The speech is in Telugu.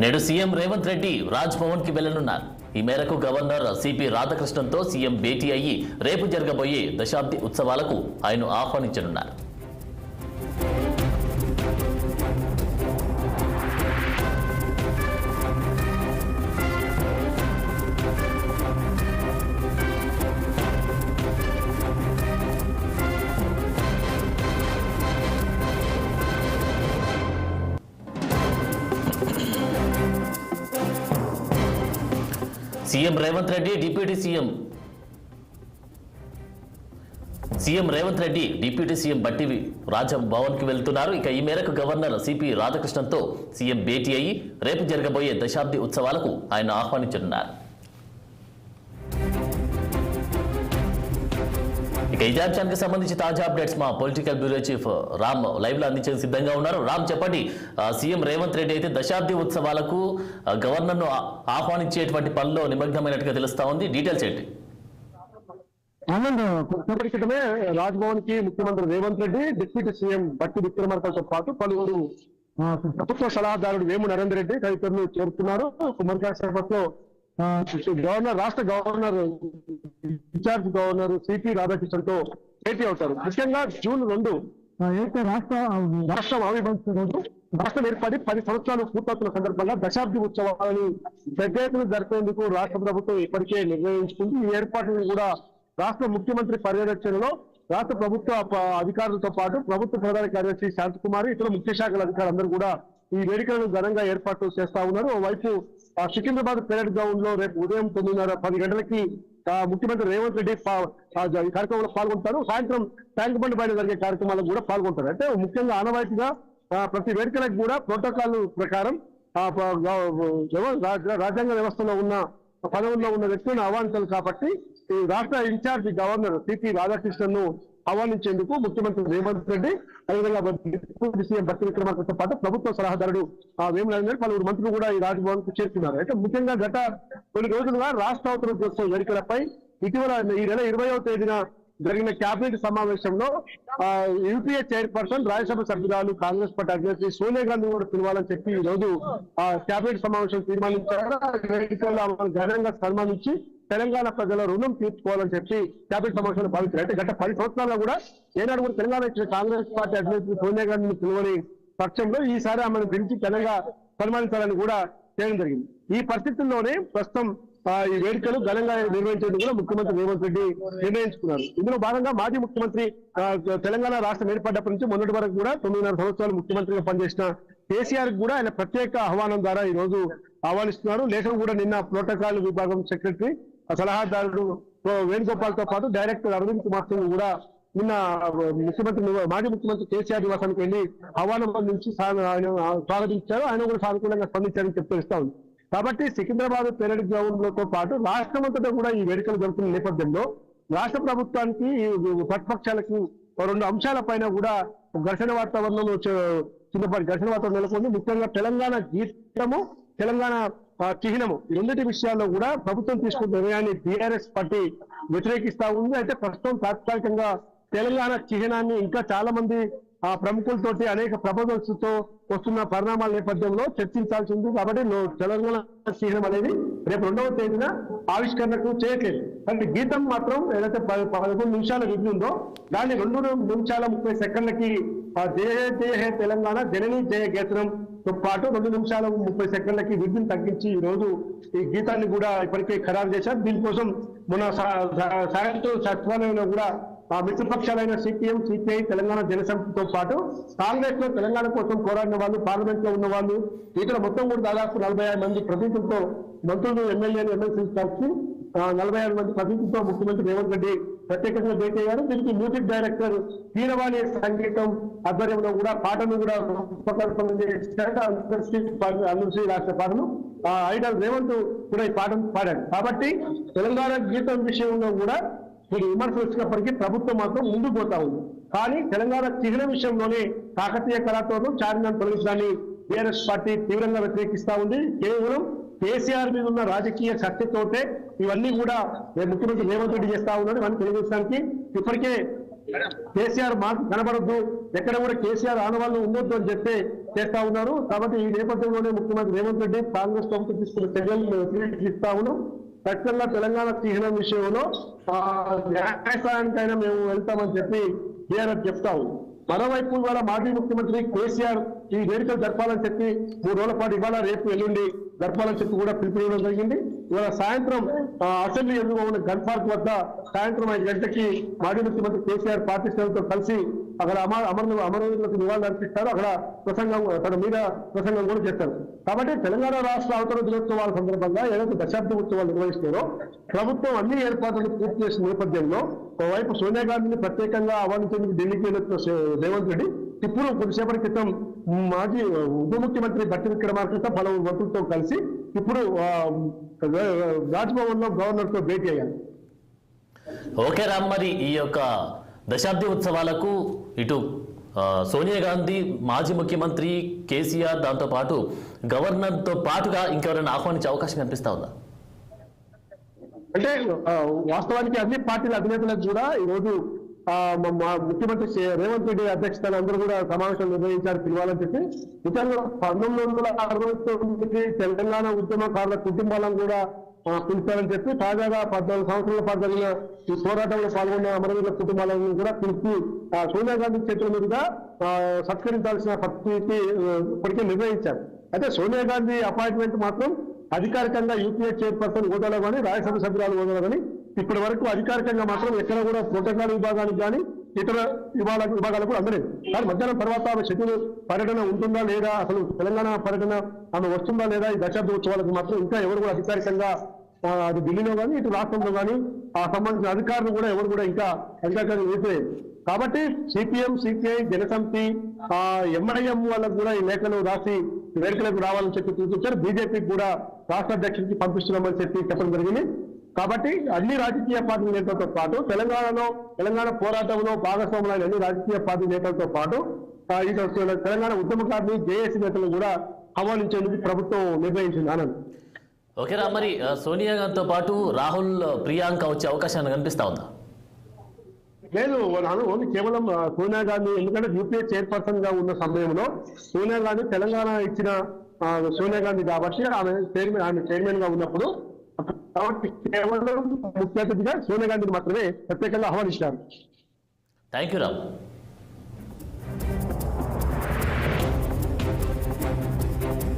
నేడు సీఎం రేవంత్ రెడ్డి రాజ్భవన్ కి వెళ్లనున్నారు. ఈ మేరకు గవర్నర్ సిపి రాధాకృష్ణన్తో సీఎం భేటీ అయ్యి రేపు జరగబోయే దశాబ్ది ఉత్సవాలకు ఆయన ఆహ్వానించనున్నారు. CM Revanth Reddy deputy CM బట్టి రాజ్భవన్ కి వెళ్తున్నారు. ఇక ఈ మేరకు గవర్నర్ సిపి రాధాకృష్ణన్తో సీఎం భేటీ అయ్యి రేపు జరగబోయే దశాబ్ది ఉత్సవాలకు ఆయన ఆహ్వానించనున్నారు. ఇక ఇదే అంశానికి సంబంధించి తాజా అప్డేట్స్ మా political bureau chief Ram live లో అందించేందుకు సిద్ధంగా ఉన్నారు. రామ్, చెప్పండి, సీఎం రేవంత్ రెడ్డి అయితే దశాబ్ది ఉత్సవాలకు గవర్నర్ ను ఆహ్వానించేటువంటి పనిలో నిమగ్నమైనట్టుగా తెలుస్తా ఉంది. డీటెయిల్స్ ఏంటి? కొద్దిసేపటి క్రితమే రాజ్భవన్ కి ముఖ్యమంత్రి రేవంత్ రెడ్డి, డిప్యూటీ సీఎం బట్టి విక్రమార్కతో పాటు పలువురు ప్రభుత్వ సలహాదారుడు వేము నరేందర్ రెడ్డి తదితరులు చేరుతున్నారు. కొద్దిసేపట్లో రాష్ట్ర గవర్నర్ ఇన్ఛార్జ్ గవర్నర్ సిపి రాధాకృష్ణన్తో భేటీ అవుతారు. ముఖ్యంగా జూన్ 2 ఏదైతే రాష్ట్రం ఆవిర్భవించిన రోజు రాష్ట్రం ఏర్పడి 10 సంవత్సరాలు పూర్తవుతున్న సందర్భంగా దశాబ్ది ఉత్సవాలను పెద్ద ఎత్తున జరిపేందుకు రాష్ట్ర ప్రభుత్వం ఇప్పటికే నిర్ణయించుకుంది. ఈ ఏర్పాట్లను కూడా రాష్ట్ర ముఖ్యమంత్రి పర్యవేక్షణలో రాష్ట్ర ప్రభుత్వ అధికారులతో పాటు ప్రభుత్వ ప్రధాన కార్యదర్శి శాంతకుమారి, ఇతర ముఖ్య శాఖల అధికారులందరూ కూడా ఈ వేడుకలను ఘనంగా ఏర్పాట్లు చేస్తా ఉన్నారు. ఓవైపు సికింద్రాబాద్ పెరేడ్ గ్రౌండ్ లో రేపు ఉదయం 9:30-10 గంటలకి ముఖ్యమంత్రి రేవంత్ రెడ్డి ఈ కార్యక్రమంలో పాల్గొంటారు. సాయంత్రం ట్యాంక్ బండ్ పైన జరిగే కార్యక్రమాలకు కూడా పాల్గొంటారు. అంటే ముఖ్యంగా ఆనవాయితీగా ప్రతి వేడుకలకు కూడా ప్రోటోకాల్ ప్రకారం రాజ్యాంగ వ్యవస్థలో ఉన్న పదవుల్లో ఉన్న వ్యక్తులను ఆహ్వానించాలి. కాబట్టి ఈ రాష్ట్ర ఇన్ఛార్జి గవర్నర్ సిపి రాధాకృష్ణన్ ను ఆహ్వానించేందుకు ముఖ్యమంత్రి రేవంత్ రెడ్డి, అదేవిధంగా డిప్యూటీ సీఎం బట్టి విక్రమార్కతో పాటు ప్రభుత్వ సలహాదారుడు వేము నరేందర్, పలువురు మంత్రులు కూడా ఈ రాజ్భవన్ కు చేరుతున్నారు. అయితే ముఖ్యంగా గత కొన్ని రోజులుగా రాష్ట్ర అవతరణ దినోత్సవ వేడుకలపై ఇటీవల ఈ నెల 20వ తేదీన జరిగిన కేబినెట్ సమావేశంలో యూపీఏ చైర్పర్సన్, రాజ్యసభ సభ్యురాలు, కాంగ్రెస్ పార్టీ అధ్యక్షుడు సోనియా గాంధీ కూడా పిలవాలని చెప్పి ఈ రోజు కేబినెట్ సమావేశం తీర్మానించారు. వేడుకల్లో ఘనంగా సన్మానించి తెలంగాణ ప్రజల రుణం తీర్చుకోవాలని చెప్పి కేబినెట్ సమావేశంలో భావించారు. అంటే గత 10 సంవత్సరాల్లో కూడా ఏనాడు కూడా తెలంగాణ ఇచ్చిన కాంగ్రెస్ పార్టీ అధ్యక్షుడు సోనియా గాంధీని పిలువని పక్షంలో ఈసారి ఆమెను పిలిచి తెలంగాణ సన్మానించాలని కూడా చేయడం జరిగింది. ఈ పరిస్థితుల్లోనే ప్రస్తుతం ఈ వేడుకలు ఘనంగా నిర్వహించేందుకు కూడా ముఖ్యమంత్రి రేవంత్ రెడ్డి నిర్ణయించుకున్నారు. ఇందులో భాగంగా మాజీ ముఖ్యమంత్రి తెలంగాణ రాష్ట్రం ఏర్పడ్డప్పటి నుంచి మొన్నటి వరకు కూడా 9.5 సంవత్సరాలు ముఖ్యమంత్రిగా పనిచేసిన కేసీఆర్ కూడా ఆయన ప్రత్యేక ఆహ్వానం ద్వారా ఈ రోజు ఆహ్వానిస్తున్నారు. లేఖను కూడా నిన్న ప్రోటోకాల్ విభాగం సెక్రటరీ, సలహాదారుడు వేణుగోపాల్ తో పాటు డైరెక్టర్ అరవింద్ కుమార్ సింగ్ కూడా నిన్న మాజీ ముఖ్యమంత్రి కేసీఆర్ నివాసానికి వెళ్లి ఆహ్వానం అందించి స్వాగతించారు. ఆయన కూడా సానుకూలంగా స్పందించారని తెలుస్తా ఉంది. కాబట్టి సికింద్రాబాద్ పెరేడ్ గ్రౌండ్ లతో పాటు రాష్ట్రమంతటా కూడా ఈ వేడుకలు జరుగుతున్న నేపథ్యంలో రాష్ట్ర ప్రభుత్వానికి ప్రతిపక్షాలకు 2 అంశాలపైన కూడా ఘర్షణ వాతావరణం చిన్నపాటి ఘర్షణ వాతావరణం నెలకొంది. ముఖ్యంగా తెలంగాణ గీతము, తెలంగాణ చిహ్నము, ఈ రెండింటి విషయాల్లో కూడా ప్రభుత్వం తీసుకున్న నిర్ణయాన్ని టీఆర్ఎస్ పార్టీ వ్యతిరేకిస్తా ఉంది. అయితే ప్రస్తుతం తాత్కాలికంగా తెలంగాణ చిహ్నాన్ని ఇంకా చాలా మంది ప్రముఖులతోటి అనేక ప్రపోజల్స్ తో వస్తున్న పరిణామాల నేపథ్యంలో చర్చించాల్సి ఉంది. కాబట్టి తెలంగాణ చిహ్నం అనేది రేపు 2వ తేదీన ఆవిష్కరణకు చేయట్లేదు. కానీ గీతం మాత్రం ఏదైతే 11 నిమిషాల విధి ఉందో దాన్ని 2 నిమిషాల 30 సెకండ్లకి జయ జయ తెలంగాణ జననీ జయ గీతం తో పాటు 2 నిమిషాల 30 సెకండ్లకి విధిని తగ్గించి ఈ రోజు ఈ గీతాన్ని కూడా ఇప్పటికే ఖరారు చేశారు. దీనికోసం మొన్న సాయంత్రం సచివాలయంలో కూడా మిత్రపక్షాలైన సిపిఎం, సిపిఐ, తెలంగాణ జనసమితితో పాటు కాంగ్రెస్ లో తెలంగాణ కోసం పోరాడిన వాళ్ళు, పార్లమెంట్ లో ఉన్న వాళ్ళు, ఇతర మొత్తం కూడా దాదాపు 45 మంది ప్రతినిధులతో, మంత్రులు, ఎమ్మెల్యేలు, ఎమ్మెల్సీలు కలిసి 46 మంది ప్రతినిధులతో ముఖ్యమంత్రి రేవంత్ రెడ్డి ప్రత్యేకంగా భేటీ అయ్యారు. దీనికి మ్యూజిక్ డైరెక్టర్ కీరవాణి సంగీతం ఆధ్వర్యంలో కూడా పాటను కూడా అందశ్రీ రాష్ట్ర పాటను ఐడల్ రేవంత్ కూడా ఈ పాటను పాడారు. కాబట్టి తెలంగాణ గీతం విషయంలో కూడా విమర్శలు వచ్చినప్పటికీ ప్రభుత్వం మాత్రం ముందుకు పోతా ఉంది. కానీ తెలంగాణ చిహ్న విషయంలోనే కాకతీయ కళాతోనూ చార్మినార్ తొలగించడాన్ని టీఆర్ఎస్ పార్టీ తీవ్రంగా వ్యతిరేకిస్తా ఉంది. కేవలం కేసీఆర్ మీద ఉన్న రాజకీయ శక్తితోటే ఇవన్నీ కూడా ముఖ్యమంత్రి రేవంత్ రెడ్డి చేస్తా ఉన్నాడు. ఇవన్నీ తెలియజేయడానికి ఇప్పటికే కేసీఆర్ మాకు కనబడద్దు, ఎక్కడ కూడా కేసీఆర్ ఆనవాళ్ళు ఉండొద్దు అని చెప్పి చేస్తా ఉన్నారు. కాబట్టి ఈ నేపథ్యంలోనే ముఖ్యమంత్రి రేవంత్ రెడ్డి కాంగ్రెస్ ప్రభుత్వం తీసుకున్న చర్యలను ఇస్తా ఉన్నాం. ఖచ్చితంగా తెలంగాణ చిహ్నం విషయంలో న్యాయస్థానానికైనా మేము వెళ్తామని చెప్పి బీఆర్ఎస్ చెప్తా ఉంది. మరోవైపు ఇవాళ మాజీ ముఖ్యమంత్రి కేసీఆర్ ఈ వేడుకలు జరపాలని చెప్పి 3 రోజుల పాటు ఇవాళ రేపు ఎల్లుండి జరపాలని చెప్పి కూడా పిలుపునివ్వడం జరిగింది. ఇవాళ సాయంత్రం అసెంబ్లీ ఎదురుగా ఉన్న గన్ పార్క్ వద్ద సాయంత్రం 5 గంటలకి మాజీ ముఖ్యమంత్రి కేసీఆర్ పార్టీ శ్రేణులతో కలిసి అక్కడ అమరవీరులకు నివాళులు అర్పిస్తారు. అక్కడ ప్రసంగం, తన మీద ప్రసంగం కూడా చేస్తారు. కాబట్టి తెలంగాణ రాష్ట్ర అవతరణ దినోత్సవాల సందర్భంగా ఏదైతే దశాబ్ద ఉత్సవాలు నిర్వహిస్తారో ప్రభుత్వం అన్ని ఏర్పాట్లను పూర్తి చేసిన నేపథ్యంలో ఒకవైపు సోనియా గాంధీని ప్రత్యేకంగా ఆహ్వానించేందుకు ఢిల్లీకి వెళ్ళిన రేవంత్ రెడ్డి ఇప్పుడు కొద్దిసేపటి క్రితం మాజీ ఉప ముఖ్యమంత్రి బట్టి విక్రమార్క పలువురు మంత్రులతో కలిసి ఇప్పుడు రాజ్భవన్ లో గవర్నర్ తో భేటీ అయ్యారు. ఓకే రామ్, మరి ఈ యొక్క దశాబ్ది ఉత్సవాలకు ఇటు సోనియా గాంధీ, మాజీ ముఖ్యమంత్రి కేసీఆర్, దాంతో పాటు గవర్నర్తో పాటుగా ఇంకెవరైనా ఆహ్వానించే అవకాశం కనిపిస్తా ఉందా? అంటే వాస్తవానికి అన్ని పార్టీల అధినేతలకు కూడా ఈరోజు ముఖ్యమంత్రి రేవంత్ రెడ్డి అధ్యక్షతన అందరూ కూడా సమావేశం నిర్వహించారు, పిలవాలని చెప్పి. నిజంగా 1969 తెలంగాణ ఉద్యమకారుల కుటుంబాలను కూడా పిలిచారని చెప్పి తాజాగా 14 సంవత్సరాల పాటు జరిగిన ఈ పోరాటంలో పాల్గొన్న అమరవీరుల కుటుంబాలను కూడా పిలిచి సోనియా గాంధీ చేతుల మీదుగా సత్కరించాల్సిన పరిస్థితి ఇప్పటికే నిర్ణయించారు. అయితే సోనియా గాంధీ అపాయింట్మెంట్ మాత్రం అధికారికంగా యూపీఏ చైర్పర్సన్ హోదాలో కానీ రాజ్యసభ సభ్యురాలు హోదాలో కానీ ఇప్పటి వరకు అధికారికంగా మాత్రం ఎక్కడ కూడా ప్రోటోకాల్ విభాగానికి కానీ ఇతర విభాగాలకు అందలేదు. కానీ మధ్యాహ్నం తర్వాత ఆమె షెడ్యూల్ పర్యటన ఉంటుందా లేదా, అసలు తెలంగాణ పర్యటన ఆమె వస్తుందా లేదా, ఈ దశాబ్ద ఉత్సవాలకు మాత్రం ఇంకా ఎవరు కూడా అధికారికంగా అది ఢిల్లీలో కానీ ఇటు రాష్ట్రంలో కానీ ఆ సంబంధించిన అధికారులు కూడా ఎవరు కూడా ఇంకా అధికారికంగా వేసేది. కాబట్టి సిపిఎం, సిపిఐ, జనసమితి, ఎంఐఎం వాళ్ళకు కూడా ఈ లేఖలు రాసి వేడుకలకు రావాలని చెప్పి సూచించారు. బీజేపీకి కూడా రాష్ట్ర అధ్యక్షుడికి పంపిస్తున్నామని చెప్పి చెప్పడం జరిగింది. కాబట్టి అన్ని రాజకీయ పార్టీ నేతలతో పాటు తెలంగాణ పోరాటంలో భాగస్వాములైన అన్ని రాజకీయ పార్టీ నేతలతో పాటు తెలంగాణ ఉద్యమకారులు, జేఏసీ నేతలు కూడా ఆహ్వానించేందుకు ప్రభుత్వం నిర్ణయించింది. ఆనంద్. ఓకే రా, మరి సోనియా గాంధీతో పాటు రాహుల్, ప్రియాంక వచ్చే అవకాశాన్ని కనిపిస్తా ఉందా? లేదు, ఓన్లీ కేవలం సోనియా గాంధీ, ఎందుకంటే యూపీఏ చైర్పర్సన్ గా ఉన్న సమయంలో సోనియా గాంధీ తెలంగాణ ఇచ్చిన సోనియా గాంధీ కాబట్టి ఆమె చైర్మన్ గా ఉన్నప్పుడు కాబట్టి కేవలం ముఖ్య అతిథిగా సోనియా గాంధీని మాత్రమే ప్రత్యేకంగా ఆహ్వానించారు. Thank you Ram.